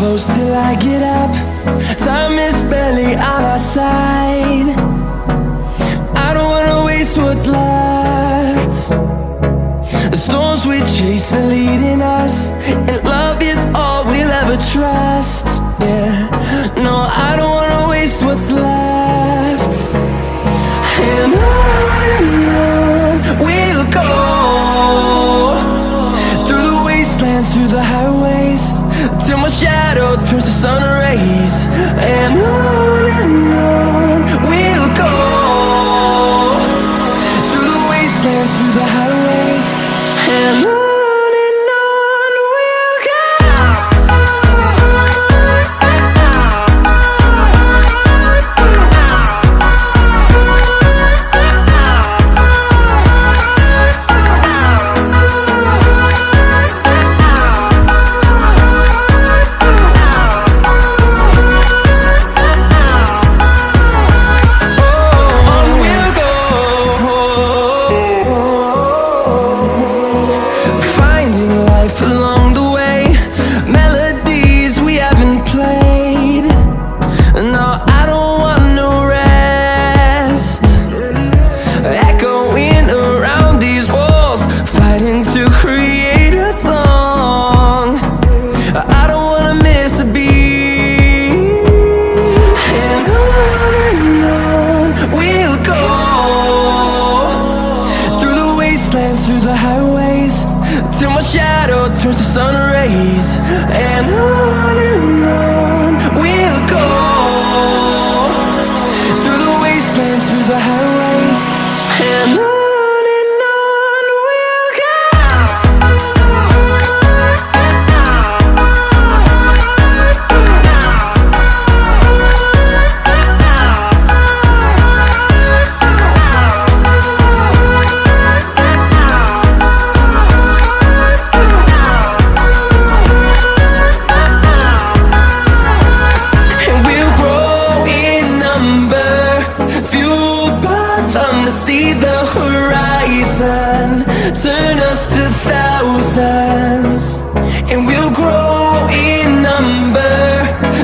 close till I get up. Time is barely on our side. I don't wanna waste what's left. The storms we chase are leading us, and love is all we'll ever trust. Yeah, no, I don't wanna waste what's left. And on we'll go, through the wastelands, through the highways, till my shadow turns to sun rays. And on we'll go, through the wastelands, through the highways, and on we'll go. Along the way, melodies we haven't played. No, I don't want no rest. Echoing around these walls, fighting to create a song. I don't wanna miss a beat. And on we'll go, through the wastelands, through the highways, till my shadow turns to sun rays. And on we'll go, through the wastelands, through the highways, and on we'll go. See the horizon, turn us to thousands, and we'll grow in number,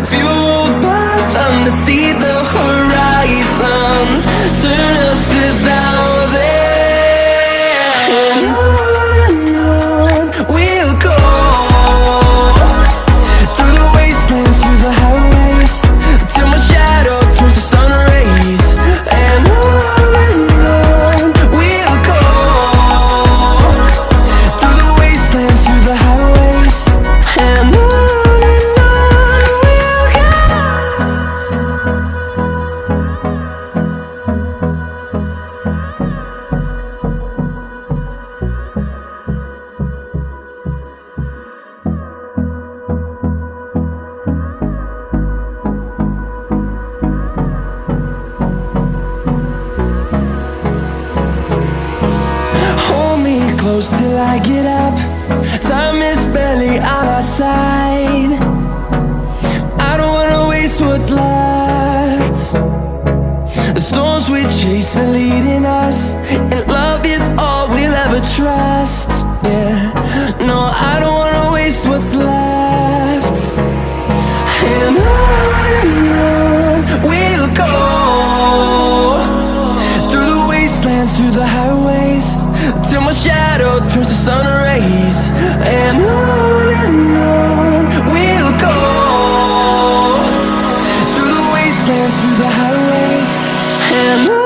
fueled by them. To see the horizon, turn us to thousands, and on we'll go, through the wastelands, through the highways, till my shadow turns to sun rays. And close till I get up. Time is barely on our side. I don't wanna waste what's left. The storms we chase are leading us, and love is all we'll ever trust. Yeah, no, I don't wanna waste what's left. And on we'll go, through the wastelands, through the highways, till my shadow turns to sun rays. And on we'll go, through the wastelands, through the highways, and on.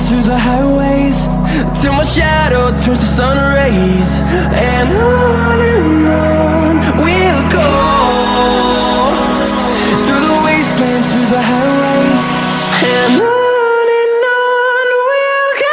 through the highways, till my shadow turns to sun rays. And on we'll go, through the wastelands, through the highways. And on we'll go.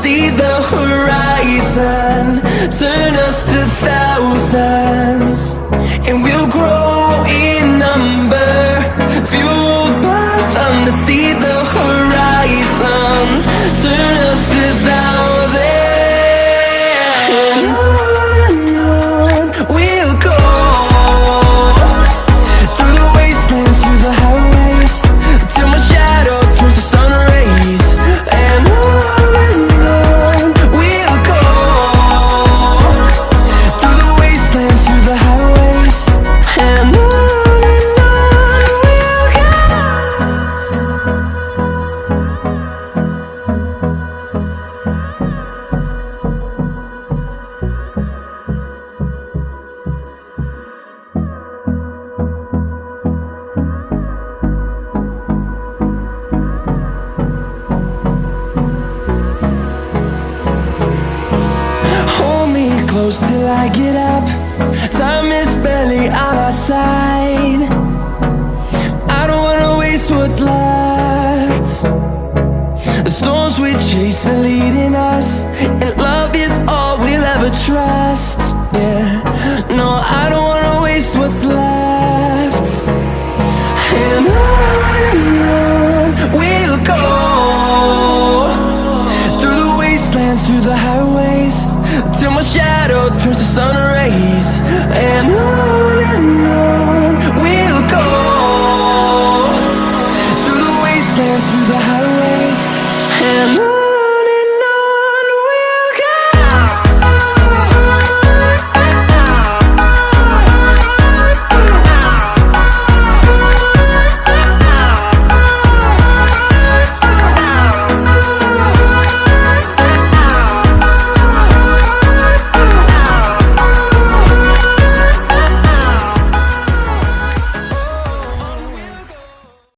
See the horizon turn us to thousands, and we'll grow in number, fueled by them to see the horizon turn us to thousands. And on we'll go, through the wastelands, through the highways, till my shadow turns to sun rays. And close till I get up. Time is barely on our side. I don't wanna waste what's left. The storms we chase are leading us, and love is all we'll ever trust. Yeah, no, I don't wanna waste what's left. And on we'll go, through the wastelands, through the highways, till my shadow turns to sun rays. And on